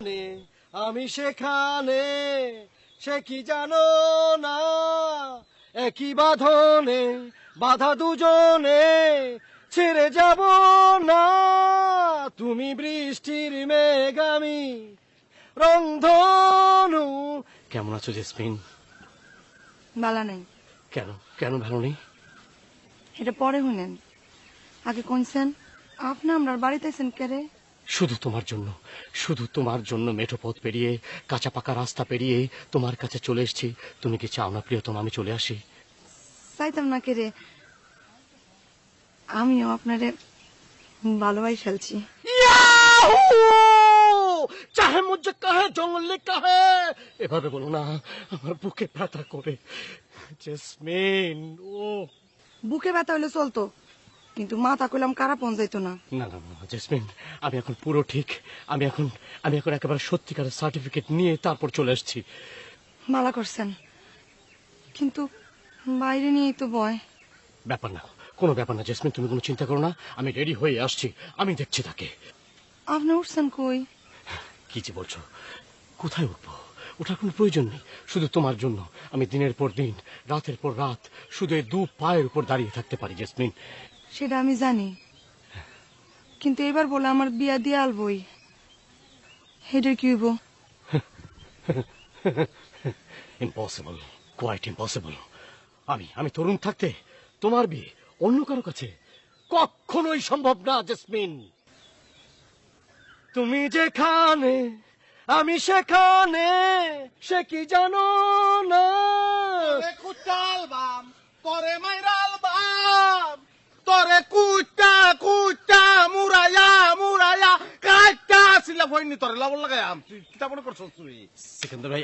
যেখানে আমি সেখানে, সে কি জানো না, একই বাঁধনে বাধা দুজনে, ছেড়ে যাব না। তুমি বৃষ্টির মেঘ, আমি রংধনু। কেমন আছো জেসমিন? বালা নাই। কেন কেন ভালো নেই? এটা পরে হইলেন, আগে কইছেন আপনি আমার বাড়িতে আছেন কেরে? শুধু তোমার জন্য, শুধু তোমার জন্য মেঠো পথ পেরিয়ে, কাঁচা পাকা রাস্তা পেরিয়ে তোমার কাছে চলে এসেছি। তুমি কি চাও না প্রিয়তম আমি চলে আসি? চাইতাম না কেরে, আমিও আপনারে ভালোবাই ফেলছি। চাহে মুঝে কাহে জঙ্গলে কাহে, এভাবে বলো না, আমার বুকে ব্যথা করে। জেসমিন ও বুকে ব্যথা হইলে চলতো, কিন্তু মাথা কইলাম কারা পৌঁছাইতো না। না না না জেসমিন, আমি এখন পুরো ঠিক। আমি এখন একেবারে সত্যিকারের সার্টিফিকেট নিয়ে তারপর চলে এসেছি। মালা করছেন, কিন্তু বাইরে নিয়েই তো ভয়। ব্যাপার না, কোনো ব্যাপার না জেসমিন, তুমি কোনো চিন্তা করো না, আমি রেডি হয়ে আসছি, আমি দেখছি তাকে। আপনি উঠছেন কই? কি যে বলছো, কোথায় উঠবো? ওঠার কোনো প্রয়োজন নেই। শুধু তোমার জন্য আমি দিনের পর দিন, রাতের পর রাত শুধু এই দু পায়ের উপর দাঁড়িয়ে থাকতে পারি জেসমিন। সেটা আমি জানি, কিন্তু এবার বলে আমার বিয়া দিয়ে আলবই, হেডের কি হইব? Impossible, quite impossible. আমি তরুণ থাকতে তোমার বিয়ে অন্য কারো কাছে কখনোই সম্ভব না জেসমিন। তুমি যেখানে আমি সেখানে, সে কি জানো না। কুটালবাম তোরে মাইরালবাম, তোরে কুটা কুটা মুরায়া মুরায়া কাটা সিলা হইনি, তোরে লবণ লাগায়াম। তুই কিতা মনে করছস তুই? সিকান্দার ভাই